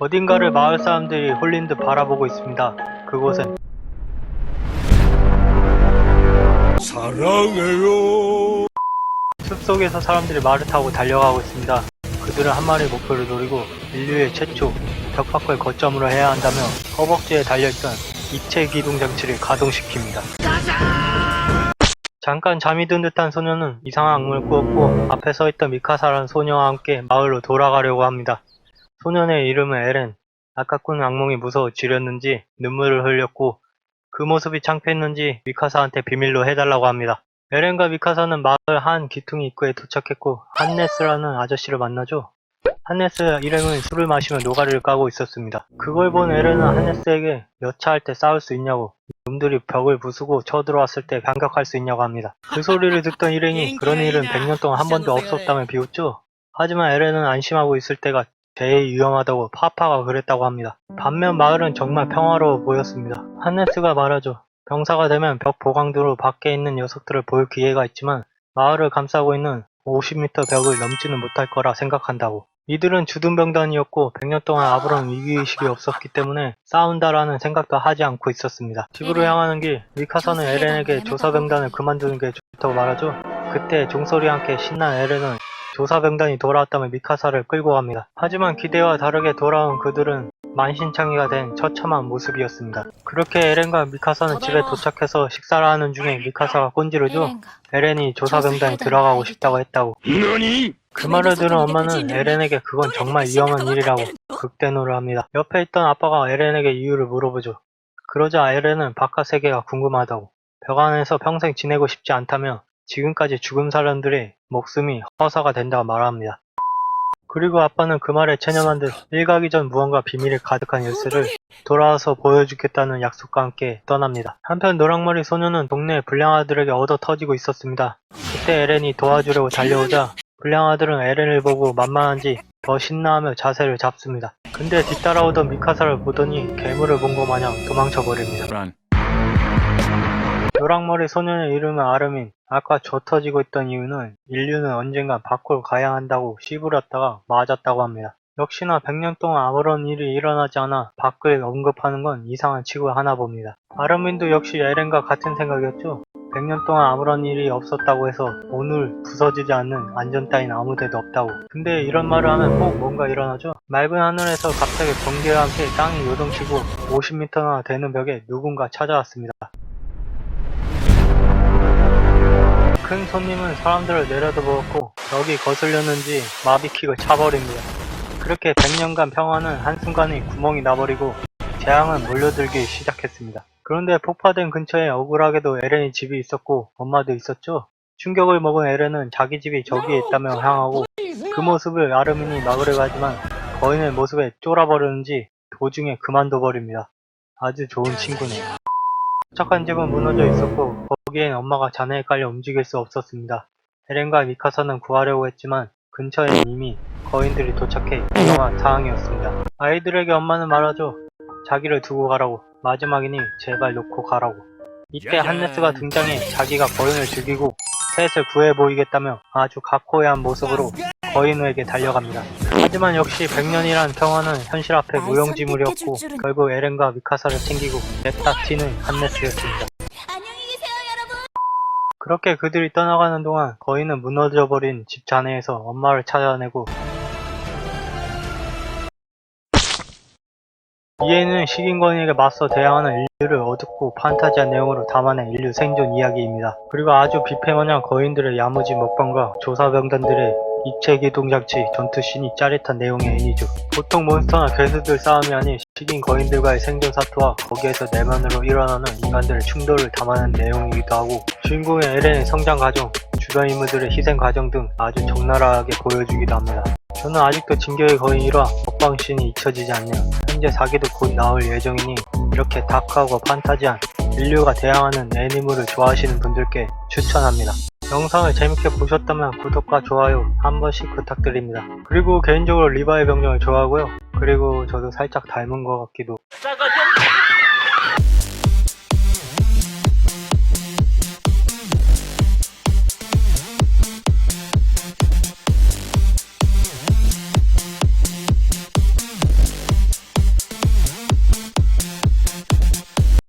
어딘가를 마을 사람들이 홀린 듯 바라보고 있습니다. 그곳엔 사랑해요. 숲속에서 사람들이 말을 타고 달려가고 있습니다. 그들은 한 마리의 목표를 노리고 인류의 최초 벽 밖을 거점으로 해야 한다며 허벅지에 달려있던 입체 기동 장치를 가동시킵니다. 잠깐 잠이 든 듯한 소녀는 이상한 악몽을 꾸었고 앞에 서있던 미카사라는 소녀와 함께 마을로 돌아가려고 합니다. 소년의 이름은 에렌. 아까 꾼 악몽이 무서워지렸는지 눈물을 흘렸고 그 모습이 창피했는지 미카사한테 비밀로 해달라고 합니다. 에렌과 미카사는 마을 한 귀퉁이 입구에 도착했고 한네스라는 아저씨를 만나죠. 한네스 일행은 술을 마시며 노가리를 까고 있었습니다. 그걸 본 에렌은 한네스에게 여차할 때 싸울 수 있냐고, 놈들이 벽을 부수고 쳐들어왔을 때 반격할 수 있냐고 합니다. 그 소리를 듣던 일행이 그런 일은 100년 동안 한 번도 없었다며 비웃죠. 하지만 에렌은 안심하고 있을 때가 제일 위험하다고 파파가 그랬다고 합니다. 반면 마을은 정말 평화로워 보였습니다. 한네스가 말하죠. 병사가 되면 벽 보강도로 밖에 있는 녀석들을 볼 기회가 있지만 마을을 감싸고 있는 50m 벽을 넘지는 못할 거라 생각한다고. 이들은 주둔병단이었고 100년 동안 아무런 위기의식이 없었기 때문에 싸운다라는 생각도 하지 않고 있었습니다. 집으로 향하는 길, 미카사는 에렌에게 조사병단을 그만두는 게 좋다고 말하죠. 그때 종소리와 함께 신난 에렌은 조사병단이 돌아왔다며 미카사를 끌고 갑니다. 하지만 기대와 다르게 돌아온 그들은 만신창이가 된 처참한 모습이었습니다. 그렇게 에렌과 미카사는 집에 도착해서 식사를 하는 중에 미카사가 꼰지르죠. 에렌이 조사병단에 들어가고 싶다고 했다고. 그 말을 들은 엄마는 에렌에게 그건 정말 위험한 일이라고 극대노를 합니다. 옆에 있던 아빠가 에렌에게 이유를 물어보죠. 그러자 에렌은 바깥 세계가 궁금하다고, 벽 안에서 평생 지내고 싶지 않다며 지금까지 죽은 사람들의 목숨이 허사가 된다고 말합니다. 그리고 아빠는 그 말에 체념한 듯 일가기 전 무언가 비밀이 가득한 열쇠를 돌아와서 보여주겠다는 약속과 함께 떠납니다. 한편 노랑머리 소녀는 동네 불량아들에게 얻어 터지고 있었습니다. 그때 에렌이 도와주려고 달려오자 불량아들은 에렌을 보고 만만한지 더 신나하며 자세를 잡습니다. 근데 뒤따라오던 미카사를 보더니 괴물을 본 것 마냥 도망쳐버립니다. 노랑머리 소년의 이름은 아르민. 아까 조 터지고 있던 이유는 인류는 언젠가 밖으로 가야 한다고 씨부렸다가 맞았다고 합니다. 역시나 100년 동안 아무런 일이 일어나지 않아 밖을 언급하는 건 이상한 치고 하나 봅니다. 아르민도 역시 에렌과 같은 생각이었죠. 100년 동안 아무런 일이 없었다고 해서 오늘 부서지지 않는 안전 따윈 아무데도 없다고. 근데 이런 말을 하면 꼭 뭔가 일어나죠. 맑은 하늘에서 갑자기 번개와 함께 땅이 요동치고 50m나 되는 벽에 누군가 찾아왔습니다. 큰 손님은 사람들을 내려다보았고 벽이 거슬렸는지 마비킥을 차버립니다. 그렇게 100년간 평화는 한순간에 구멍이 나버리고 재앙은 몰려들기 시작했습니다. 그런데 폭파된 근처에 억울하게도 에렌의 집이 있었고 엄마도 있었죠. 충격을 먹은 에렌은 자기 집이 저기에 있다며 향하고 그 모습을 아르민이 막으려고 하지만 거인의 모습에 쫄아버렸는지 도중에 그만둬버립니다. 아주 좋은 친구네요. 도착한 집은 무너져 있었고 거기엔 엄마가 잔해에 깔려 움직일 수 없었습니다. 에렌과 미카사는 구하려고 했지만 근처엔 이미 거인들이 도착해 위험한 상황이었습니다. 아이들에게 엄마는 말하죠. 자기를 두고 가라고. 마지막이니 제발 놓고 가라고. 이때 한네스가 등장해 자기가 거인을 죽이고 셋을 구해 보이겠다며 아주 각고해한 모습으로 거인에게 달려갑니다. 하지만 역시 100년이란 평화는 현실 앞에 무용지물이었고 결국 에렌과 미카사를 챙기고 냅다 튀는 한네스였습니다. 그렇게 그들이 떠나가는 동안 거인은 무너져버린 집 잔해에서 엄마를 찾아내고 이에는 식인 거인에게 맞서 대항하는 인류를 어둡고 판타지한 내용으로 담아낸 인류 생존 이야기입니다. 그리고 아주 뷔페마냥 거인들의 야무진 먹방과 조사병단들의 입체기동장치 전투씬이 짜릿한 내용의 애니죠. 보통 몬스터나 괴수들 싸움이 아닌 식인 거인들과의 생존 사투와 거기에서 내면으로 일어나는 인간들의 충돌을 담아낸 내용이기도 하고 주인공의 에렌의 성장 과정, 주변 인물들의 희생 과정 등 아주 적나라하게 보여주기도 합니다. 저는 아직도 진격의 거인 1화 먹방씬이 잊혀지지 않네요. 현재 4기도 곧 나올 예정이니 이렇게 다크하고 판타지한 인류가 대항하는 애니물을 좋아하시는 분들께 추천합니다. 영상을 재밌게 보셨다면 구독과 좋아요 한 번씩 부탁드립니다. 그리고 개인적으로 리바의 병정을 좋아하고요. 그리고 저도 살짝 닮은 것 같기도.